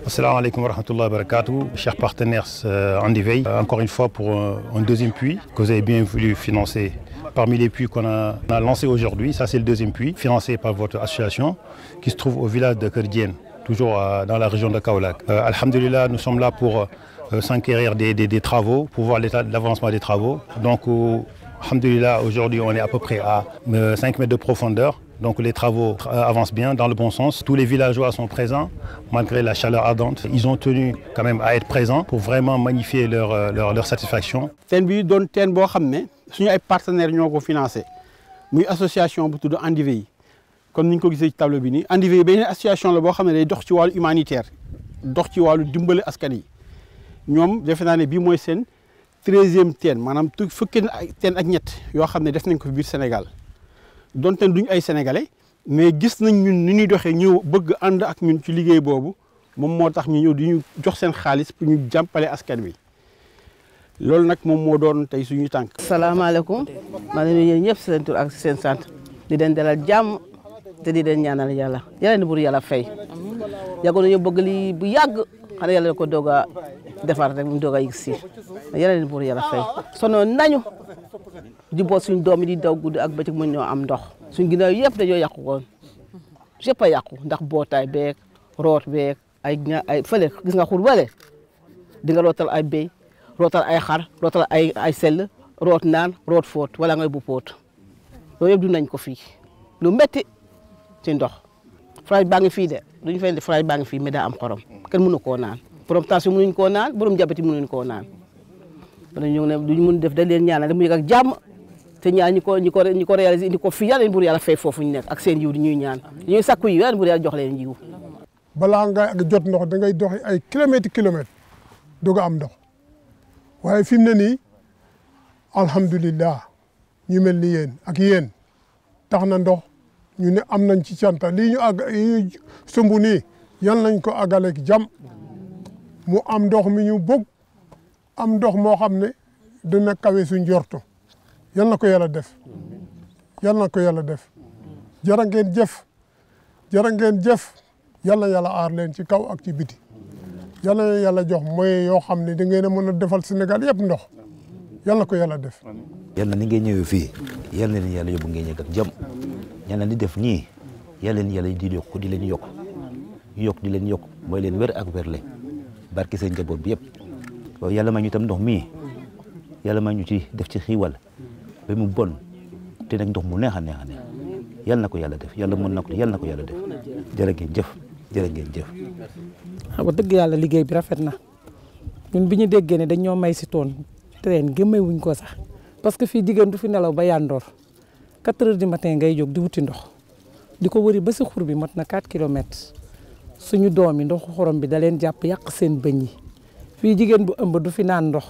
Assalamu alaikum wa rahmatullahi wa barakatuh. Chers partenaires Andivey, encore une fois pour un deuxième puits que vous avez bien voulu financer. Parmi les puits qu'on a lancés aujourd'hui, ça c'est le deuxième puits, financé par votre association, qui se trouve au village de Kerdien, toujours dans la région de Kaolack. Alhamdulillah, nous sommes là pour s'enquérir des travaux, pour voir l'état de l'avancement des travaux. Donc, alhamdulillah, aujourd'hui on est à peu près à 5 mètres de profondeur. Donc les travaux avancent bien dans le bon sens. Tous les villageois sont présents malgré la chaleur ardente. Ils ont tenu quand même à être présents pour vraiment magnifier leur satisfaction. teen bi doon teen boo xam ne suñu ay partenaires ñoo ko financé muy association bu tudd Andivey comme ni ñu ko gisee ci tableau bi nii. Andivey beneen association la boo xam ne day dox ci wàllu humanitaire dox ci wàllu dimbale askan yi ñoom defe naa ne bii mooy seen 13e teen maanaam fukki teen ak ñett yoo xam ne def nañ ko fi biir Sénégal. donte duñ ay sénégalais mais gis nañ ñun ni ñuy doxee ñëw bëgg ànd ak ñun ci liggéey boobu moom moo tax ñu ñëw di ñu jox seen xaalis pour ñu jàppale askan wi loolu nag moom moo doon tey suñu tànk. salaamaaleykum maa ngi nuyu ñëpp seen tur ak seen sant di leen dalal jàmm te di leen ñaanal yàlla yàlla na buur yàlla fay yàggoon nañu bëgg lii bu yàgg xanaa yàlla ko doog a defar rek mu doog a yegg si yàlla na buur yàlla fay sonoon nañu. di boot suñ doom yi di daw guddi ak bëccëg mën ñoo am ndox suñ ginnaaw yëpp dañoo yàqu woon yëpp a yàqu ndax bootaay beeg root beeg ay fële gis nga xur bale di nga rootal ay béy rootal ay xar rootal ay sell root naan root fóot wala ngay bu póot loolu yëpp du nañ ko fii lu métti ci ndox forage baa ngi fii de duñu fay forage baa ngi fii mais daa am xorom kenn mënu koo naan borom tension mënuñ koo naan borom diabète mënuñ koo naan ñu ne duñu mën def da leen ñaanal mu yëg ak jàmm te ñaan ñi ko réalisé indi ko fii yàlla leen buur yàlla fay foofu ñu nekk ak seen jiw di ñuy ñaan ñuy sakku yi yàlla buur yàlla jox leen jiw. balaa nga jot ndox da ngay doxi ay kilomètres doog a am ndox waaye fi mu ne nii alhamdulillah ñu mel ni yéen ak yéen tax na ndox ñu ne am nañ ci canta lii ñu sumb nii yan nañ ko àggaleeg jàmm mu am ndox mi ñu bëgg am ndox moo xam ne dina kawe suñ njorto yal na ko yàlla def yal na ko yàlla def jërë ngeen jëf yal na yàlla aar leen ci kaw ak ci biti yal na yàlla jox mooy yoo xam ne da ngeen a mën a defal Sénégal yëpp ndox yal na ko yàlla def. yal na ni ngeen ñëwee fii yal na leen yàlla yóbbu ngeen ñëw ak jàmm yal na ni def ñii yal leen yàlla di yokk di leen yokk di leen yokk mooy leen wér ak wérle barki seen njaboot bi yëpp. waaw yàlla ma ñu tam ndox mii yàlla ma ñu ci def ci xiiwal ba mu bon te nag ndox mu neex a neex a neex yàlla na ko yàlla def yàlla mën na ko yàlla na ko yàlla def jërë ngeen jëf jërë ngeen jëf. xam nga dëgg yàlla liggéey bi rafet na ñun bi ñu déggee ne dañ ñoo may si toon teen gëmmay wuñ ko sax parce que fii jigéen du fi nelaw ba yandoor 4 heures du matin ngay jóg di wuti ndox di ko wëri ba si xur bi mat na 4 kilomètres suñu doom yi ndoxu xorom bi da leen jàpp yàq seen bëñ yi. fii jigéen bu ëmb du fi naan ndox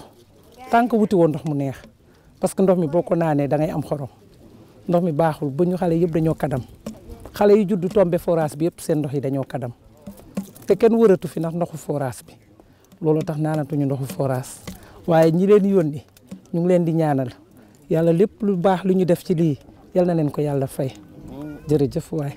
tant que wuti woon ndox mu neex parce que ndox mi boo ko naanee da ngay am xorom ndox mi baaxul ba ñu xale yëpp dañoo kadam xale yi juddu tombé forage bi yëpp seen ndox yi dañoo kadam te kenn wëratu fi ndax ndoxu forage bi loolu tax naanatuñu ndoxu forage waaye ñi leen yónni ñu ngi leen di ñaanal yàlla lépp lu baax lu ñu def ci lii yal na leen ko yàlla fay jërëjëf waay.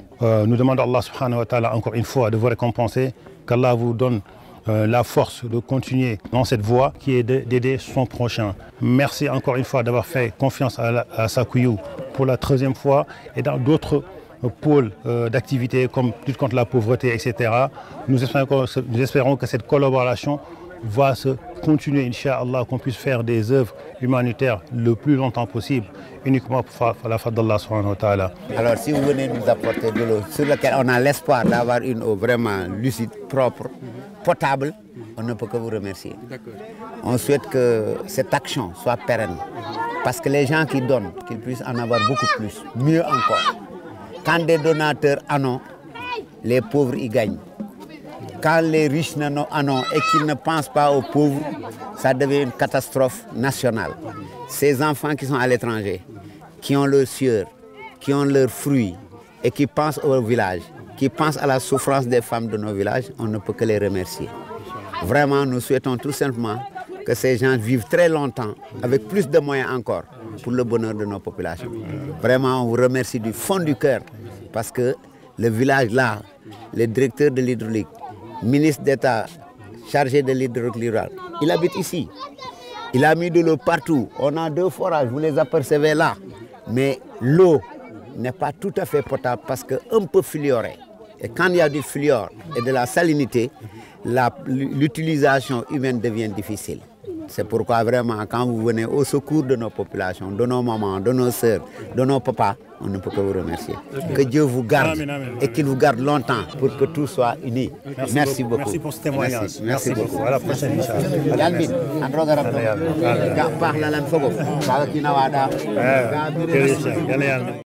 Nous demandons à Allah subhanahu wa ta'ala encore une fois de vous récompenser, qu'Allah vous donne la force de continuer dans cette voie qui est d'aider son prochain. Merci encore une fois d'avoir fait confiance à Sakuyou pour la 13e fois et dans d'autres pôles d'activité comme lutte contre la pauvreté, etc. Nous espérons que cette collaboration va se continuer, Inch'Allah, qu'on puisse faire des œuvres humanitaires le plus longtemps possible, uniquement pour la fête d'Allah subhanahu wa ta'ala. Alors si vous venez nous apporter de l'eau sur laquelle on a l'espoir d'avoir une eau vraiment lucide, propre, potable, on ne peut que vous remercier. On souhaite que cette action soit pérenne, parce que les gens qui donnent, qu'ils puissent en avoir beaucoup plus, mieux encore. Quand des donateurs en ont, les pauvres y gagnent. Quand les riches en ont et qu'ils ne pensent pas aux pauvres, ça devient une catastrophe nationale. Ces enfants qui sont à l'étranger, qui ont leurs sueur, qui ont leurs fruits et qui pensent au village, qui pensent à la souffrance des femmes de nos villages, on ne peut que les remercier. Vraiment, nous souhaitons tout simplement que ces gens vivent très longtemps, avec plus de moyens encore, pour le bonheur de nos populations. Vraiment, on vous remercie du fond du cœur parce que le village là, le directeur de l'hydraulique, ministre d'État chargé de l'hydraulique rurale, il habite ici. Il a mis de l'eau partout. On a 2 forages, vous les apercevez là. Mais l'eau n'est pas tout à fait potable parce qu'un peu fluorée. Et quand il y a du fluor et de la salinité, l'utilisation humaine devient difficile. C'est pourquoi vraiment, quand vous venez au secours de nos populations, de nos mamans, de nos sœurs, de nos papas, on ne peut que vous remercier. Que Dieu vous garde et qu'il vous garde longtemps pour que tout soit uni. Merci beaucoup. Merci pour ce témoignage. Merci beaucoup. À la prochaine, Inch'Allah. Yalbin, an roga